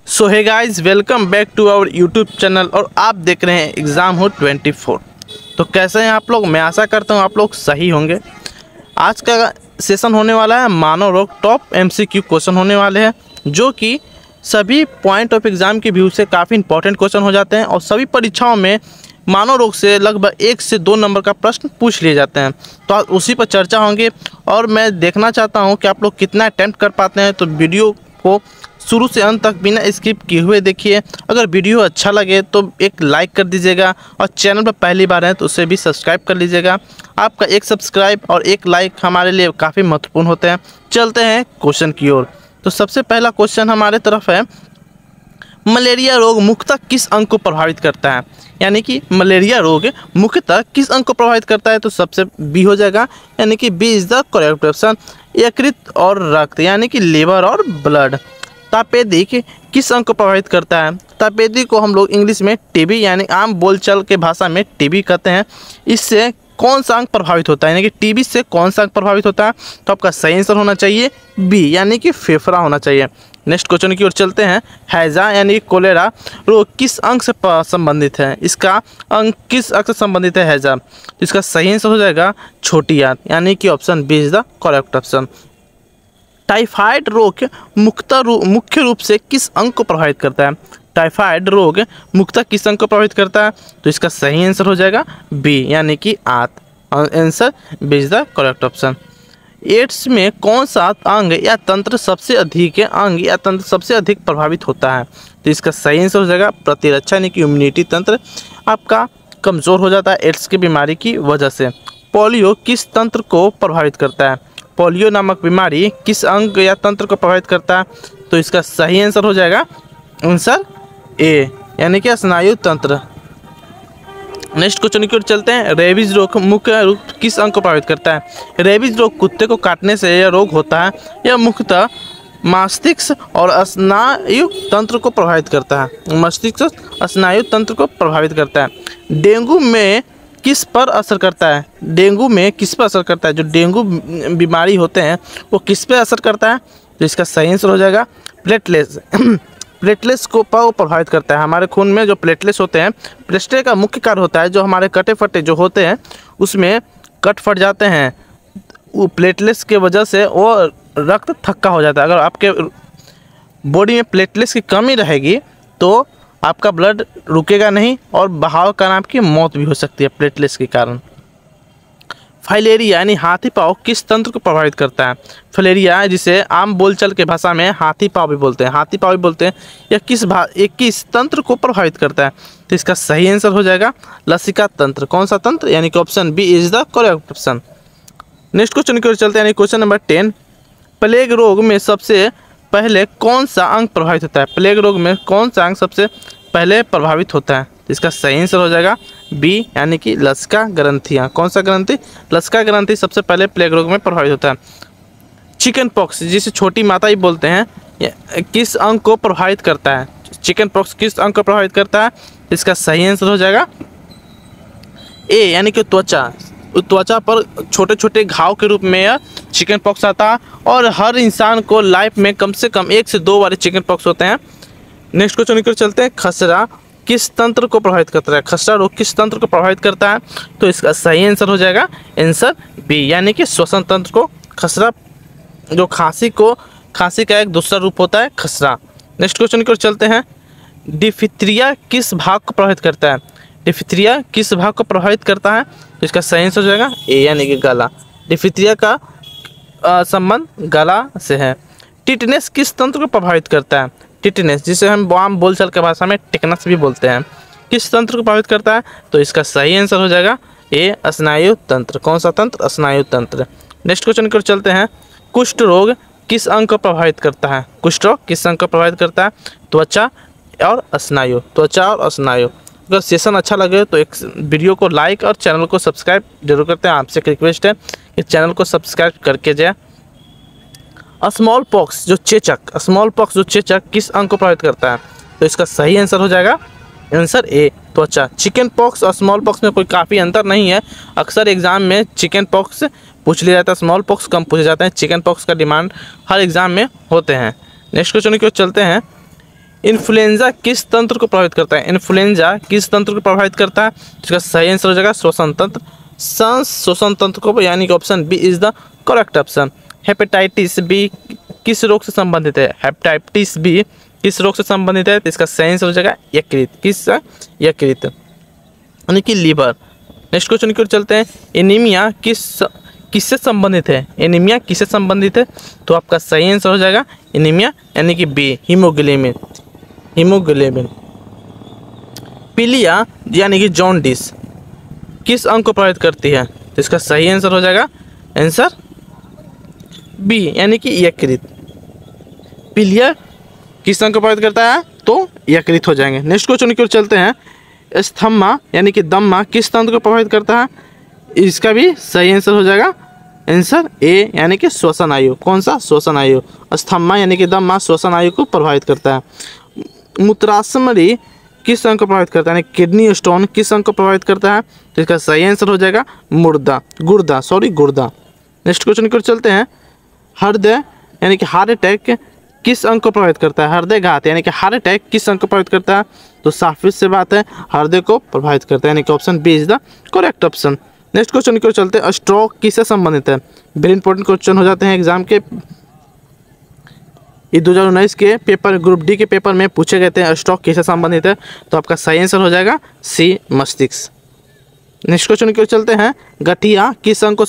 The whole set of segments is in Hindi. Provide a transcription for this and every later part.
So hey guys, welcome back to our YouTube channel और आप देख रहे हैं एग्ज़ाम हो 24। तो कैसे हैं आप लोग। मैं आशा करता हूं आप लोग सही होंगे। आज का सेशन होने वाला है मानव रोग टॉप एमसीक्यू क्वेश्चन होने वाले हैं, जो कि सभी पॉइंट ऑफ एग्ज़ाम के व्यू से काफ़ी इंपॉर्टेंट क्वेश्चन हो जाते हैं और सभी परीक्षाओं में मानव रोग से लगभग 1 से 2 नंबर का प्रश्न पूछ लिए जाते हैं। तो आज उसी पर चर्चा होंगे और मैं देखना चाहता हूं कि आप लोग कितना अटेम्प्ट कर पाते हैं। तो वीडियो को शुरू से अंत तक बिना स्किप किए हुए देखिए। अगर वीडियो अच्छा लगे तो एक लाइक कर दीजिएगा और चैनल पर पहली बार है तो उसे भी सब्सक्राइब कर लीजिएगा। आपका एक सब्सक्राइब और एक लाइक हमारे लिए काफ़ी महत्वपूर्ण होते हैं। चलते हैं क्वेश्चन की ओर। तो सबसे पहला क्वेश्चन हमारे तरफ है, मलेरिया रोग मुख्यतः किस अंग को प्रभावित करता है। यानी कि मलेरिया रोग मुख्यतः किस अंग को प्रभावित करता है। तो सबसे बी हो जाएगा, यानी कि B is the correct option. यकृत और रक्त, यानी कि लिवर और ब्लड। तापेदिक किस अंग को प्रभावित करता है। तापेदिक को हम लोग इंग्लिश में टीबी यानी आम बोलचाल के भाषा में टीबी कहते हैं। इससे कौन सा अंग प्रभावित होता है, यानी कि टीबी से कौन सा अंग प्रभावित होता है। तो आपका सही आंसर होना चाहिए बी, यानी कि फेफड़ा होना चाहिए। नेक्स्ट क्वेश्चन की ओर चलते हैं। हैजा यानी कोलेरा रोग किस अंग से संबंधित है। इसका अंग किस अंग से संबंधित है हैजा। तो इसका सही आंसर हो जाएगा छोटी आंत, यानी कि option B is the correct option. Typhoid रोग मुख्य रूप से किस अंग को प्रभावित करता है। टाइफाइड रोग मुख्यतः किस अंग को प्रभावित करता है। तो इसका सही आंसर हो जाएगा बी, यानी कि आंत। Answer B is the correct option. AIDS में कौन सा अंग या तंत्र सबसे अधिक प्रभावित होता है। तो इसका सही आंसर हो जाएगा प्रतिरक्षा, यानी कि इम्यूनिटी तंत्र आपका कमज़ोर हो जाता है एड्स की बीमारी की वजह से। पोलियो किस तंत्र को प्रभावित करता है। पोलियो नामक बीमारी किस अंग या तंत्र को प्रभावित करता है। तो इसका सही आंसर हो जाएगा आंसर ए, यानी कि स्नायु तंत्र। नेक्स्ट क्वेश्चन की ओर चलते हैं। रेबीज रोग मुख्य रूप किस अंग को प्रभावित करता है। रेबीज रोग कुत्ते को काटने से यह रोग होता है। यह मुख्यतः मस्तिष्क और स्नायु तंत्र को प्रभावित करता है। मस्तिष्क स्नायु तंत्र को प्रभावित करता है। डेंगू में किस पर असर करता है। डेंगू में किस पर असर करता है। जो डेंगू बीमारी होते हैं वो किस पे असर करता है। तो इसका सही आंसर हो जाएगा प्लेटलेट्स। प्लेटलेट्स को प्रभावित करता है। हमारे खून में जो प्लेटलेट्स होते हैं, प्लेटलेट का मुख्य कार्य होता है जो हमारे कटे फटे जो होते हैं उसमें कट फट जाते हैं, वो प्लेटलेट्स के वजह से वो रक्त थक्का हो जाता है। अगर आपके बॉडी में प्लेटलेट्स की कमी रहेगी तो आपका ब्लड रुकेगा नहीं और बहाव का नाम की मौत भी हो सकती है प्लेटलेट्स के कारण। फाइलेरिया यानी हाथी पाँव किस तंत्र को प्रभावित करता है। फाइलेरिया, जिसे आम बोलचाल के भाषा में हाथी पाँव भी बोलते हैं, यह किस तंत्र को प्रभावित करता है। तो इसका सही आंसर हो जाएगा लसिका तंत्र। कौन सा तंत्र, यानी कि option B is the correct option. Next question की ओर चलते हैं, यानी क्वेश्चन नंबर 10। प्लेग रोग में सबसे पहले कौन सा अंग प्रभावित होता है। प्लेग रोग में कौन सा अंग सबसे पहले प्रभावित होता है। तो इसका सही आंसर हो जाएगा बी, यानी कि लसिका ग्रंथियाँ। कौन सा ग्रंथि, लसिका ग्रंथि सबसे पहले प्लेग रोग में प्रभावित होता है। चिकन पॉक्स, जिसे छोटी माता ही बोलते हैं, किस अंग को प्रभावित करता है। चिकन पॉक्स किस अंग को प्रभावित करता है। इसका सही आंसर हो जाएगा ए, यानी कि त्वचा पर छोटे छोटे घाव के रूप में यह चिकन पॉक्स आता है और हर इंसान को लाइफ में कम से कम 1 से 2 बार चिकन पॉक्स होते हैं। नेक्स्ट क्वेश्चन की ओर चलते हैं। खसरा किस तंत्र को प्रभावित करता है। खसरा रोग किस तंत्र को प्रभावित करता है। तो इसका सही आंसर हो जाएगा आंसर बी, यानी कि श्वसन तंत्र को। खसरा जो खांसी का एक दूसरा रूप होता है खसरा। नेक्स्ट क्वेश्चन की ओर चलते हैं। डिफिथरिया किस भाग को प्रभावित करता है। डिफिथरिया किस भाग को प्रभावित करता है। तो इसका सही आंसर हो जाएगा ए, यानी कि गला। डिफिथरिया का संबंध गला से है। टिटनेस किस तंत्र को प्रभावित करता है। टिटनेस, जिसे हम आम बोलचाल की भाषा में टिटनस भी बोलते हैं, किस तंत्र को प्रभावित करता है। तो इसका सही आंसर हो जाएगा ए, स्नायु तंत्र। कौन सा तंत्र, स्नायु तंत्र। नेक्स्ट क्वेश्चन की ओर चलते हैं। कुष्ठ रोग किस अंग को प्रभावित करता है। कुष्ठ रोग किस अंग को प्रभावित करता है। त्वचा और स्नायु। त्वचा और स्नायु। अगर सेशन अच्छा लगे तो एक वीडियो को लाइक और चैनल को सब्सक्राइब जरूर करते हैं। आपसे एक रिक्वेस्ट है कि चैनल को सब्सक्राइब करके जाए। स्मॉल पॉक्स जो चेचक किस अंग को प्रभावित करता है। तो इसका सही आंसर हो जाएगा आंसर ए, त्वचा। चिकन पॉक्स और स्मॉल पॉक्स में कोई काफ़ी अंतर नहीं है। अक्सर एग्जाम में चिकन पॉक्स पूछ लिया जाता है, स्मॉल पॉक्स कम पूछे जाते हैं। चिकन पॉक्स का डिमांड हर एग्जाम में होते हैं। नेक्स्ट क्वेश्चन की ओर चलते हैं। इन्फ्लुएंजा किस तंत्र को प्रभावित करता है? इन्फ्लुएंजा किस तंत्र को प्रभावित करता है? इसका सही आंसर हो जाएगा श्वसन तंत्र, श्वसन तंत्र को, यानी कि option B is the correct option. Hepatitis B किस रोग से संबंधित है? हेपेटाइटिस बी किस रोग से संबंधित है? तो इसका सही आंसर हो जाएगा यकृत। किस? यकृत, यानी कि लीवर। नेक्स्ट क्वेश्चन की ओर चलते हैं। एनीमिया किससे संबंधित है? एनीमिया किससे संबंधित है? तो आपका सही आंसर हो जाएगा एनीमिया, यानी कि बी हीमोग्लोबिन। हीमोग्लोबिन। पीलिया यानी कि जॉन्डिस किस अंग को प्रभावित करती है? तो इसका सही आंसर हो जाएगा आंसर बी, यानी कि यकृत। पीलिया किस अंग को प्रभावित करता है? तो यकृत हो जाएंगे। नेक्स्ट क्वेश्चन की ओर चलते हैं। स्थम्मा यानी कि दम्मा किस तंत्र को प्रभावित करता है? इसका भी सही आंसर हो जाएगा आंसर ए, यानी कि श्वसन आयु। कौन सा? श्वसन आयु। स्थम्मा यानी कि दम्मा श्वसन आयु को प्रभावित करता है। मूत्राशमरी किस अंग को प्रभावित करता है? यानी किडनी स्टोन किस अंग को प्रभावित करता है? तो इसका सही आंसर हो जाएगा गुर्दा। नेक्स्ट क्वेश्चन की ओर चलते हैं। हृदय यानी कि हार्ट अटैक किस अंग को प्रभावित करता है? हृदयघात यानी कि हार्ट अटैक किस अंग को प्रभावित करता है? तो साफ से बात है, हृदय को प्रभावित करता है, यानी कि option B is the correct option. Next question की ओर चलते हैं। स्ट्रोक किससे संबंधित है? वेरी इंपॉर्टेंट क्वेश्चन हो जाते हैं एग्जाम के। ये 2019 के पेपर ग्रुप डी के पेपर में पूछे गए थे स्ट्रोक किससे संबंधित है? तो आपका सही आंसर हो जाएगा सी, मस्तिष्क। नेक्स्ट क्वेश्चन की ओर चलते हैं। गठिया किस अंग को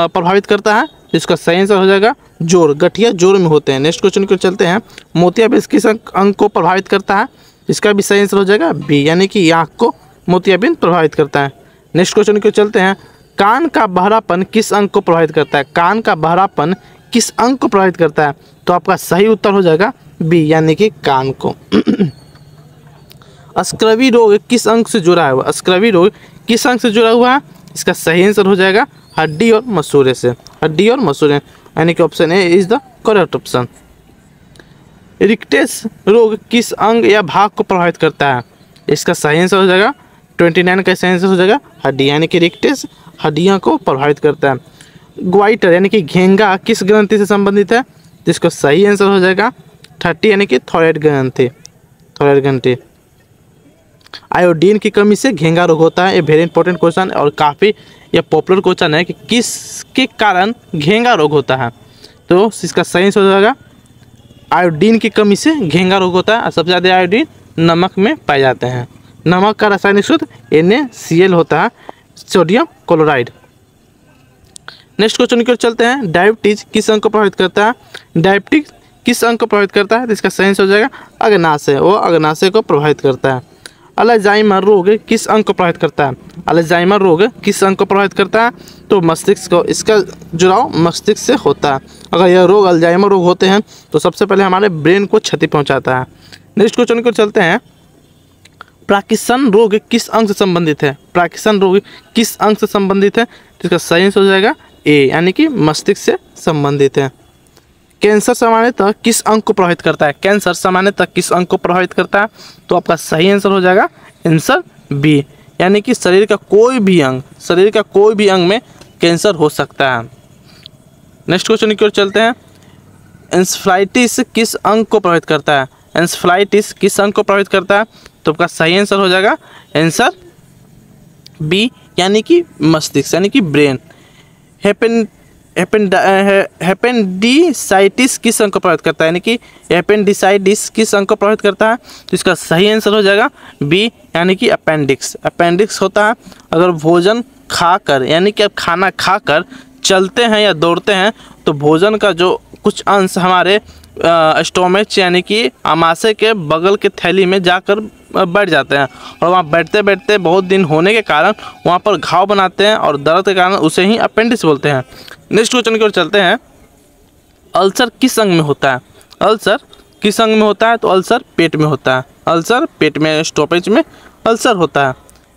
प्रभावित करता है? इसका सही आंसर हो जाएगा जोड़। गठिया जोड़ में होते हैं। नेक्स्ट क्वेश्चन की ओर चलते हैं। मोतियाबिंद किस अंग को प्रभावित करता है? इसका भी सही आंसर हो जाएगा बी, यानी कि आँख को मोतियाबिंद प्रभावित करता है। नेक्स्ट क्वेश्चन की ओर चलते हैं। कान का बहरापन किस अंग को प्रभावित करता है? कान का बहरापन किस अंग को प्रभावित करता है? तो आपका सही उत्तर हो जाएगा बी, यानी कि कान को। अस्क्रवी रोग किस अंग से जुड़ा है? अस्क्रवी रोग किस अंग से जुड़ा हुआ है? इसका सही आंसर हो जाएगा हड्डी और मसूड़े से। हड्डी और मसूड़े, यानी कि option A is the correct option. Rickets रोग किस अंग या भाग को प्रभावित करता है? इसका सही आंसर हो जाएगा 29 का सही आंसर हो जाएगा हड्डी, यानी कि रिक्टेस हड्डियां को प्रभावित करता है। ग्वाइटर यानी कि घेंगा किस ग्रंथि से संबंधित है? जिसका सही आंसर हो जाएगा 30, यानी कि थायराइड ग्रंथि। आयोडीन की कमी से घेंगा रोग होता है। ये वेरी इंपॉर्टेंट क्वेश्चन और काफ़ी यह पॉपुलर क्वेश्चन है कि किसके कारण घेंगा रोग होता है? तो इसका सही आंसर हो जाएगा आयोडीन की कमी से घेंगा रोग होता है। सबसे ज़्यादा आयोडीन नमक में पाए जाते हैं। नमक का रासायनिक सूत्र NaCl होता है, सोडियम क्लोराइड। नेक्स्ट क्वेश्चन की ओर चलते हैं। डायबिटीज किस अंग को प्रभावित करता है? डायबिटीज किस अंग को प्रभावित करता है? तो इसका सही आंसर हो जाएगा अग्नाशय। वो अग्नाशय को प्रभावित करता है। अल्जाइमर रोग किस अंग को प्रभावित करता है? अल्जाइमर रोग किस अंग को प्रभावित करता है? तो मस्तिष्क को। इसका जुड़ाव मस्तिष्क से होता है। अगर यह रोग अल्जाइमर रोग होते हैं तो सबसे पहले हमारे ब्रेन को क्षति पहुंचाता है। नेक्स्ट क्वेश्चन की ओर चलते हैं। पार्किंसन रोग किस अंग से संबंधित है? पार्किंसन रोग किस अंग से संबंधित है? तो इसका सही आंसर हो जाएगा ए, यानी कि मस्तिष्क से संबंधित है। कैंसर सामान्यतः किस अंग को प्रभावित करता है? कैंसर सामान्यतः किस अंग को प्रभावित करता है? तो आपका सही आंसर हो जाएगा आंसर बी, यानी कि शरीर का कोई भी अंग में कैंसर हो सकता है। नेक्स्ट क्वेश्चन की ओर चलते हैं। एंसेफेलाइटिस किस अंग को प्रभावित करता है? एंसेफेलाइटिस किस अंग को प्रभावित करता है? तो आपका सही आंसर हो जाएगा आंसर बी, यानी कि मस्तिष्क, यानी कि ब्रेन। हेपेंडिसाइटिस किस अंग को प्रभावित करता है? यानी कि हेपेंडिसाइटिस किस अंग को प्रभावित करता है? तो इसका सही आंसर हो जाएगा बी, यानी कि अपेंडिक्स। अपेंडिक्स होता है अगर भोजन खाकर, यानी कि अब खाना खाकर चलते हैं या दौड़ते हैं तो भोजन का जो कुछ अंश हमारे स्टोमच यानी कि आमाशय के बगल के थैली में जाकर बैठ जाते हैं और वहाँ बैठते बैठते बहुत दिन होने के कारण वहाँ पर घाव बनाते हैं और दर्द के कारण उसे ही अपेंडिक्स बोलते हैं। नेक्स्ट क्वेश्चन की ओर चलते हैं। अल्सर किस अंग में होता है? अल्सर किस अंग में होता है? तो अल्सर पेट में होता है। अल्सर पेट में, स्टोपेज में अल्सर होता है।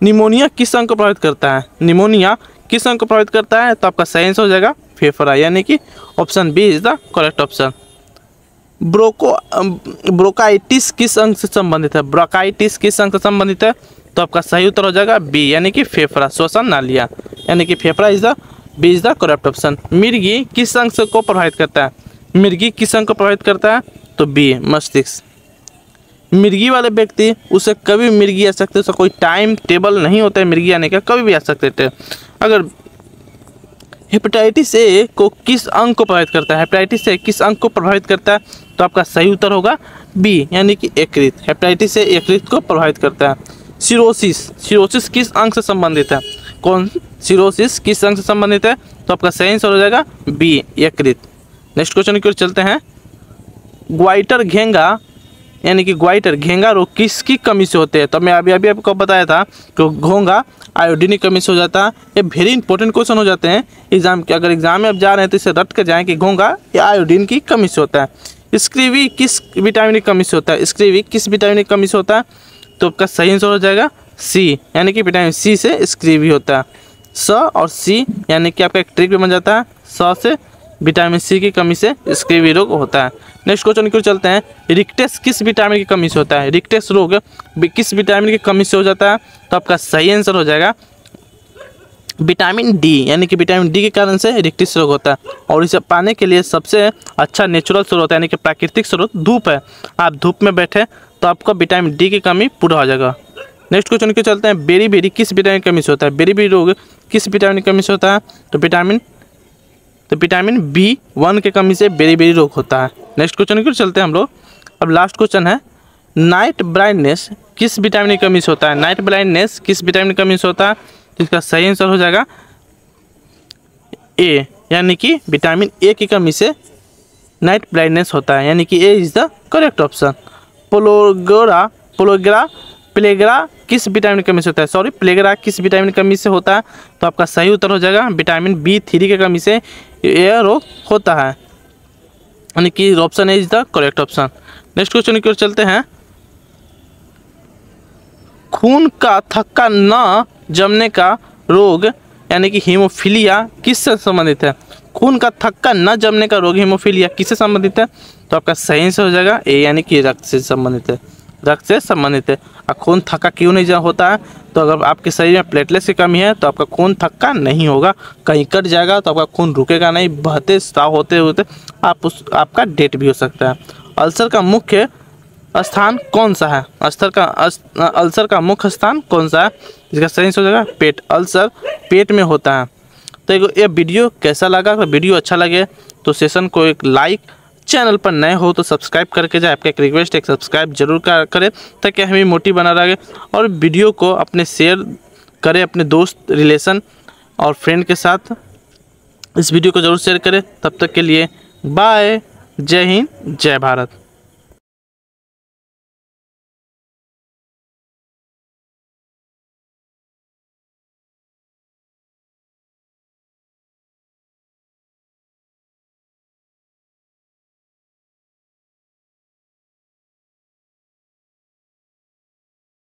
निमोनिया किस अंग को प्रभावित करता है? निमोनिया किस अंग को प्रभावित करता है? तो आपका सही आंसर हो जाएगा फेफड़ा, यानी कि option B is the correct option. Bronchitis किस अंग से संबंधित है? ब्रोंकाइटिस किस अंग से संबंधित है? तो आपका सही उत्तर हो जाएगा बी, यानी कि फेफड़ा, श्वसन नालियाँ, यानी कि फेफड़ा is the B is the correct option. मिर्गी किस अंग से को प्रभावित करता है? मिर्गी किस अंग को प्रभावित करता है? तो बी, मस्तिष्क। मिर्गी वाले व्यक्ति उसे कभी मिर्गी आ सकते, उसका कोई टाइम टेबल नहीं होता है मिर्गी आने का, कभी भी आ सकते थे। अगर हेपेटाइटिस ए को किस अंग को प्रभावित करता है, हेपेटाइटिस ए किस अंग को प्रभावित करता है, तो आपका सही उत्तर होगा बी यानी कि यकृत। हेपेटाइटिस ए यकृत को प्रभावित करता है। सिरोसिस, सिरोसिस किस अंग से संबंधित है, कौन सिरोसिस किस अंग से संबंधित है, तो आपका सही आंसर हो जाएगा बी यकृत। नेक्स्ट क्वेश्चन की ओर चलते हैं। ग्वाइटर घेंगा यानी कि ग्वाइटर घेंगा रोग किसकी कमी से होते हैं, तो मैं अभी आपको बताया था कि घोंगा आयोडीन की कमी से हो जाता है। ये वेरी इंपॉर्टेंट क्वेश्चन हो जाते हैं एग्जाम के, अगर एग्जाम में आप जा रहे हैं तो इसे रट कर जाएं कि घोंगा या आयोडीन की कमी से होता है। स्क्रीवी किस विटामिन की कमी से होता है, स्क्रीवी किस विटामिन की कमी से होता है, तो आपका सही आंसर हो जाएगा सी यानी कि विटामिन सी से स्क्रीवी होता है। स और सी यानी कि आपका एक ट्रिक भी बन जाता है, स से विटामिन सी की कमी से स्क्रीवी रोग होता है। नेक्स्ट क्वेश्चन की ओर चलते हैं। रिक्टेस किस विटामिन की कमी से होता है, रिक्टेस रोग किस विटामिन की कमी से हो जाता है, तो आपका सही आंसर हो जाएगा विटामिन डी यानी कि विटामिन डी के कारण से रिक्टेस रोग होता है। और इसे पाने के लिए सबसे अच्छा नेचुरल स्रोत होता है यानी कि प्राकृतिक स्रोत धूप है। आप धूप में बैठे तो आपका विटामिन डी की कमी पूरा हो जाएगा। नेक्स्ट क्वेश्चन की चलते हैं। बेरी बेरी किस विटामिन की कमी से होता है, बेरी बेरी रोग किस विटामिन की कमी से होता है, तो विटामिन B1 की कमी से बेरी बेरी रोग होता है। नेक्स्ट क्वेश्चन की चलते हैं हम लोग। अब लास्ट क्वेश्चन है। नाइट ब्लाइंडनेस किस विटामिन की कमी से होता है, नाइट ब्लाइंडनेस किस विटामिन की कमी से होता है, तो इसका सही आंसर हो जाएगा ए यानी कि विटामिन ए की कमी से नाइट ब्लाइंडनेस होता है, यानी कि A is the correct option. Pellagra किस विटामिन की कमी से होता है, सॉरी प्लेग्रा किस विटामिन की कमी से होता है, तो आपका सही उत्तर हो जाएगा विटामिन B3 की कमी से यह रोग होता है, यानी कि option A is the correct option. Next question की ओर चलते हैं। खून का थक्का न जमने का रोग यानी कि हीमोफीलिया किससे संबंधित है, खून का थक्का न जमने का रोग हीमोफीलिया किससे संबंधित है, तो आपका सही आंसर हो जाएगा ए यानी कि रक्त से संबंधित है, रक्त से संबंधित है। और खून थक्का क्यों नहीं होता है, तो अगर आपके शरीर में प्लेटलेट्स की कमी है तो आपका खून थक्का नहीं होगा, कहीं कट जाएगा तो आपका खून रुकेगा नहीं, बहते स्राव होते होते आपका डेथ भी हो सकता है। अल्सर का मुख्य स्थान कौन सा है, अल्सर का मुख्य स्थान कौन सा है, इसका सही आंसर हो जाएगा पेट, अल्सर पेट में होता है। तो ये वीडियो कैसा लगा, अगर वीडियो अच्छा लगे तो सेशन को एक लाइक, चैनल पर नए हो तो सब्सक्राइब करके जाए, आपका एक रिक्वेस्ट एक सब्सक्राइब जरूर करें ताकि हमें मोटिव बना रहे, और वीडियो को अपने शेयर करें अपने दोस्त रिलेशन और फ्रेंड के साथ, इस वीडियो को ज़रूर शेयर करें। तब तक के लिए बाय, जय हिंद जय भारत।